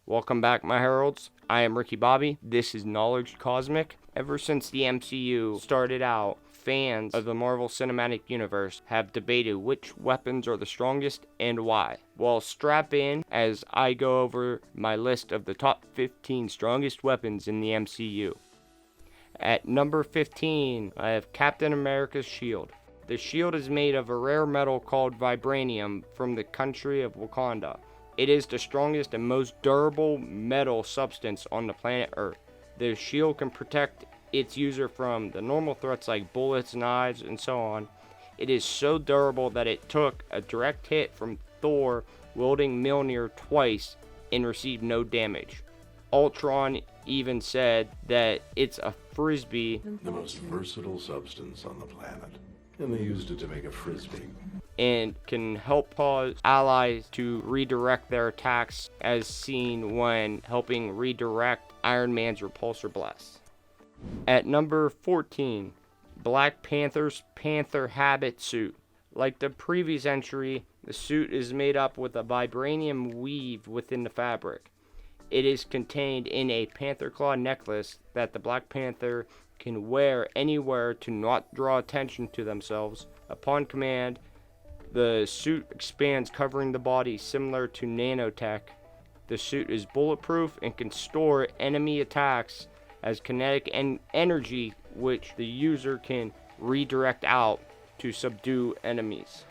Welcome back, my heralds. I am Ricky Bobby. This is Knowledge Cosmic. Ever since the MCU started out, fans of the Marvel Cinematic Universe have debated which weapons are the strongest and why. Well, strap in as I go over my list of the top 15 strongest weapons in the MCU. At number 15, I have Captain America's shield. The shield is made of a rare metal called vibranium from the country of Wakanda. It is the strongest and most durable metal substance on the planet Earth. The shield can protect its user from the normal threats like bullets, knives, and so on. It is so durable that it took a direct hit from Thor wielding Mjolnir twice and received no damage. Ultron even said that it's a frisbee, the most versatile substance on the planet, and they used it to make a frisbee. And can help cause allies to redirect their attacks, as seen when helping redirect Iron Man's repulsor blast. At number 14, Black Panther's Panther Habit Suit. Like the previous entry, the suit is made up with a vibranium weave within the fabric. It is contained in a panther claw necklace that the Black Panther can wear anywhere to not draw attention to themselves. Upon command, the suit expands, covering the body similar to nanotech. The suit is bulletproof and can store enemy attacks as kinetic energy, which the user can redirect out to subdue enemies.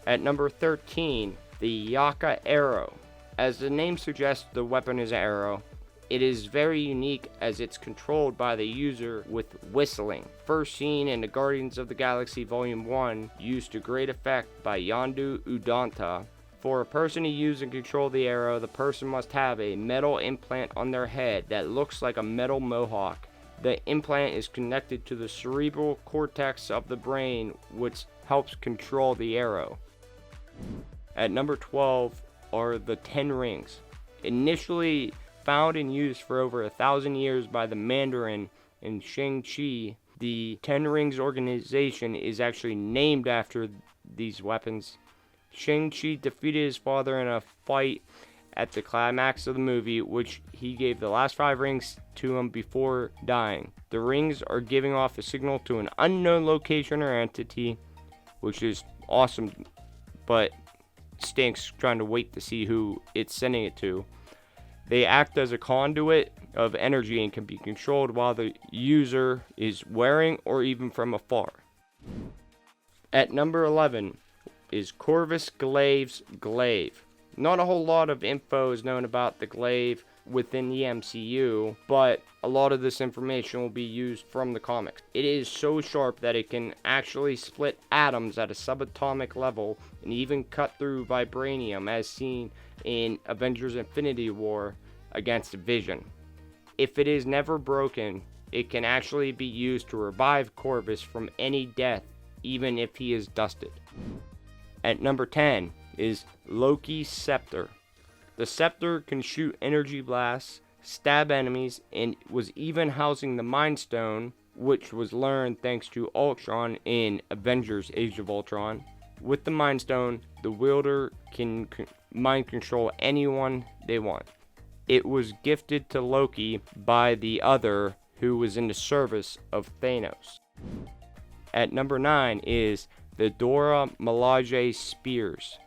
At number 13, the Yaka Arrow. As the name suggests, the weapon is an arrow. It is very unique as it's controlled by the user with whistling. First seen in the Guardians of the Galaxy Volume 1, used to great effect by Yondu Udonta. For a person to use and control the arrow, the person must have a metal implant on their head that looks like a metal mohawk. The implant is connected to the cerebral cortex of the brain, which helps control the arrow. At number 12 are the 10 Rings. Initially found and used for over 1,000 years by the Mandarin in Shang-Chi, the Ten Rings organization is actually named after these weapons. Shang-Chi defeated his father in a fight at the climax of the movie, which he gave the last 5 rings to him before dying. The rings are giving off a signal to an unknown location or entity, which is awesome, but stinks trying to wait to see who it's sending it to. They act as a conduit of energy and can be controlled while the user is wearing or even from afar. At number 11 is Corvus Glaive's glaive. Not a whole lot of info is known about the glaive within the MCU, but a lot of this information will be used from the comics. It is so sharp that it can actually split atoms at a subatomic level and even cut through vibranium, as seen in Avengers Infinity War against Vision. If it is never broken, it can actually be used to revive Corvus from any death, even if he is dusted. At number 10 is Loki's Scepter. The scepter can shoot energy blasts, stab enemies, and was even housing the Mind Stone, which was learned thanks to Ultron in Avengers Age of Ultron. With the Mind Stone, the wielder can mind control anyone they want. It was gifted to Loki by the other who was in the service of Thanos. At number 9 is the Dora Milaje Spears.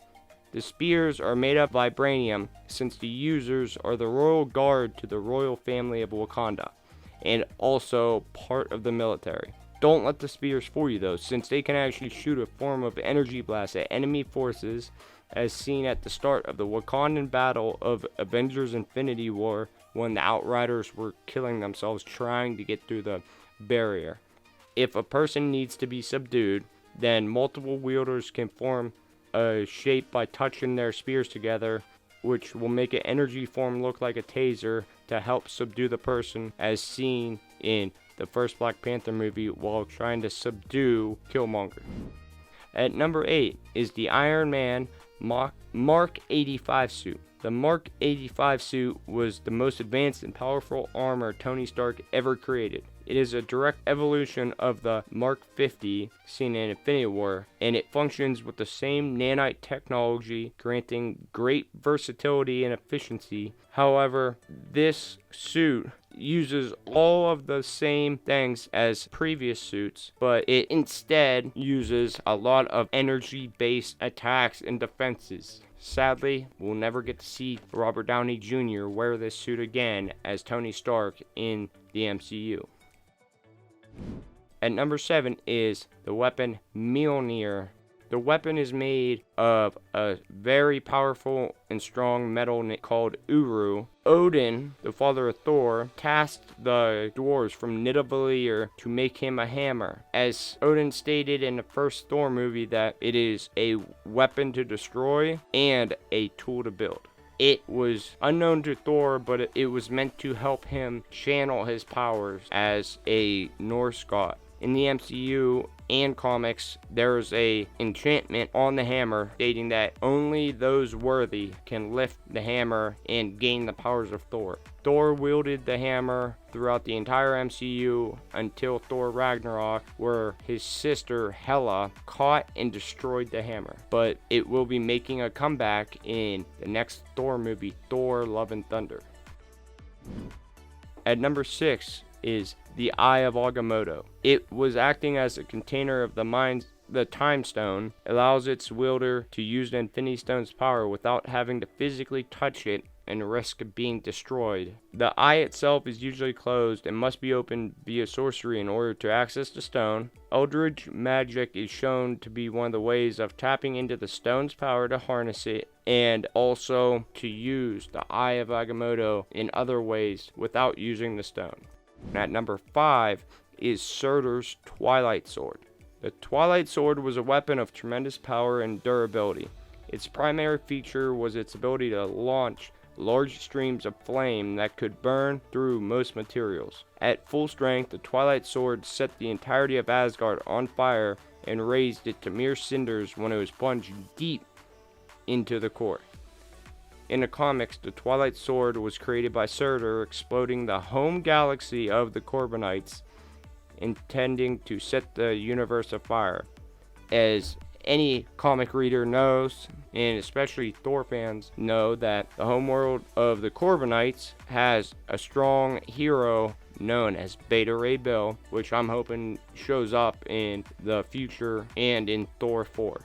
The spears are made of vibranium, since the users are the royal guard to the royal family of Wakanda, and also part of the military. Don't let the spears fool you though, since they can actually shoot a form of energy blast at enemy forces, as seen at the start of the Wakandan battle of Avengers Infinity War, when the Outriders were killing themselves trying to get through the barrier. If a person needs to be subdued, then multiple wielders can form a shape by touching their spears together, which will make an energy form look like a taser to help subdue the person, as seen in the first Black Panther movie while trying to subdue Killmonger. At number 8 is the Iron Man Mark 85 suit. The Mark 85 suit was the most advanced and powerful armor Tony Stark ever created. It is a direct evolution of the Mark 50 seen in Infinity War, and it functions with the same nanite technology, granting great versatility and efficiency. However, this suit uses all of the same things as previous suits, but it instead uses a lot of energy-based attacks and defenses. Sadly, we'll never get to see Robert Downey Jr. wear this suit again as Tony Stark in the MCU. At number 7 is the weapon Mjolnir. The weapon is made of a very powerful and strong metal called Uru. Odin, the father of Thor, tasked the dwarves from Nidavellir to make him a hammer. As Odin stated in the first Thor movie that it is a weapon to destroy and a tool to build. It was unknown to Thor, but it was meant to help him channel his powers as a Norse god. In the MCU and comics, there's a enchantment on the hammer stating that only those worthy can lift the hammer and gain the powers of Thor. Thor wielded the hammer throughout the entire MCU until Thor Ragnarok, where his sister Hela caught and destroyed the hammer. But it will be making a comeback in the next Thor movie, Thor Love and Thunder. At number 6 is the Eye of Agamotto. It was acting as a container of the Time Stone, allows its wielder to use the Infinity Stone's power without having to physically touch it and risk being destroyed. The eye itself is usually closed and must be opened via sorcery in order to access the stone. Eldritch magic is shown to be one of the ways of tapping into the stone's power to harness it, and also to use the Eye of Agamotto in other ways without using the stone. At number 5 is Surtur's Twilight Sword. The Twilight Sword was a weapon of tremendous power and durability. Its primary feature was its ability to launch large streams of flame that could burn through most materials. At full strength, the Twilight Sword set the entirety of Asgard on fire and raised it to mere cinders when it was plunged deep into the core. In the comics, the Twilight Sword was created by Surtur, exploding the home galaxy of the Corbinites, intending to set the universe afire. As any comic reader knows, and especially Thor fans know, that the homeworld of the Corbinites has a strong hero known as Beta Ray Bill, which I'm hoping shows up in the future and in Thor 4.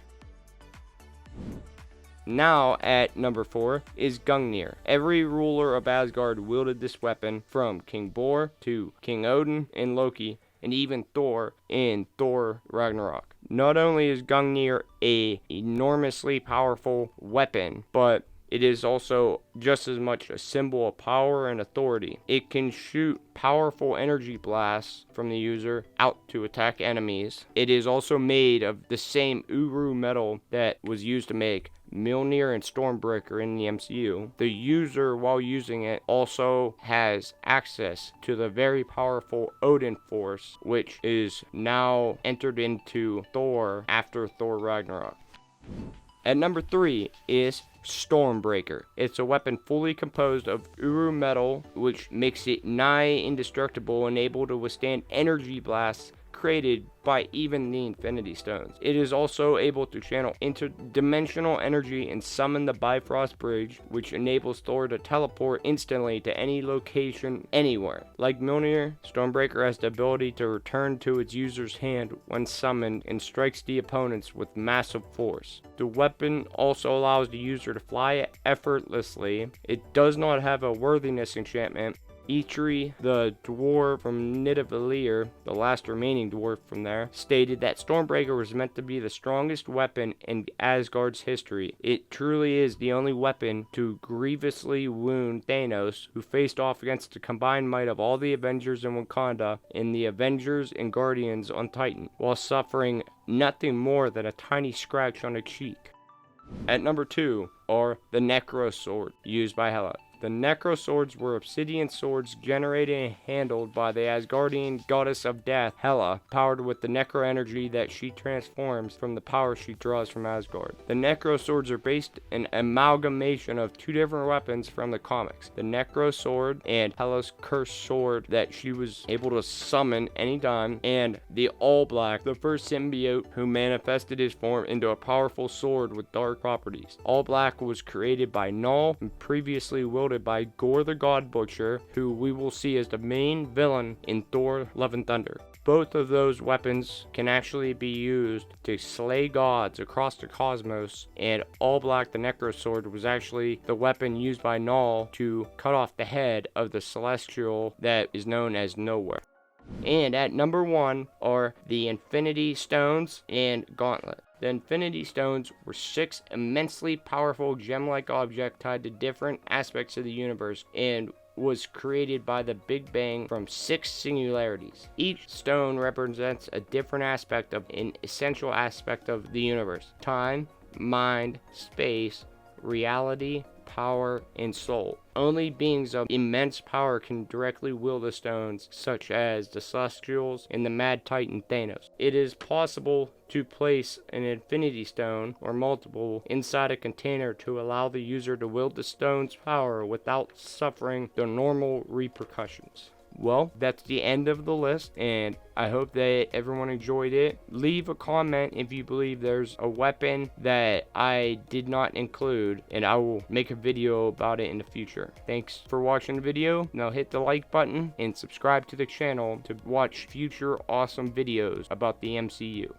Now at number 4 is Gungnir. Every ruler of Asgard wielded this weapon, from King Bor to King Odin and Loki, and even Thor in Thor Ragnarok. Not only is Gungnir a enormously powerful weapon, but it is also just as much a symbol of power and authority. It can shoot powerful energy blasts from the user out to attack enemies. It is also made of the same Uru metal that was used to make Mjolnir and Stormbreaker in the MCU. The user, while using it, also has access to the very powerful Odin Force, which is now entered into Thor after Thor Ragnarok. At number 3 is Stormbreaker. It's a weapon fully composed of Uru metal, which makes it nigh indestructible and able to withstand energy blasts created by even the Infinity Stones. It is also able to channel interdimensional energy and summon the Bifrost Bridge, which enables Thor to teleport instantly to any location anywhere. Like Mjolnir, Stormbreaker has the ability to return to its user's hand when summoned and strikes the opponents with massive force. The weapon also allows the user to fly effortlessly. It does not have a worthiness enchantment. Eitri, the dwarf from Nidavellir, the last remaining dwarf from there, stated that Stormbreaker was meant to be the strongest weapon in Asgard's history. It truly is the only weapon to grievously wound Thanos, who faced off against the combined might of all the Avengers in Wakanda and the Avengers and Guardians on Titan, while suffering nothing more than a tiny scratch on a cheek. At number 2 are the Necro Sword, used by Hela. The Necro Swords were obsidian swords generated and handled by the Asgardian goddess of death, Hela, powered with the Necro energy that she transforms from the power she draws from Asgard. The Necro Swords are based an amalgamation of two different weapons from the comics, the Necro Sword and Hela's cursed sword that she was able to summon anytime, and the All Black, the first symbiote who manifested his form into a powerful sword with dark properties. All Black was created by Null and previously wielded by Gore the God Butcher, who we will see as the main villain in Thor: Love and Thunder. Both of those weapons can actually be used to slay gods across the cosmos, and All Black the Necro Sword was actually the weapon used by Null to cut off the head of the Celestial that is known as Nowhere. And at number 1 are the Infinity Stones and Gauntlet. The Infinity Stones were 6 immensely powerful gem-like objects tied to different aspects of the universe and was created by the Big Bang from 6 singularities. Each stone represents a different aspect of an essential aspect of the universe: time, mind, space, reality, power, and soul. Only beings of immense power can directly wield the stones, such as the Celestials and the Mad Titan Thanos. It is possible to place an Infinity Stone, or multiple, inside a container to allow the user to wield the stone's power without suffering the normal repercussions. Well, that's the end of the list, and I hope that everyone enjoyed it. Leave a comment if you believe there's a weapon that I did not include, and I will make a video about it in the future. Thanks for watching the video. Now hit the like button and subscribe to the channel to watch future awesome videos about the MCU.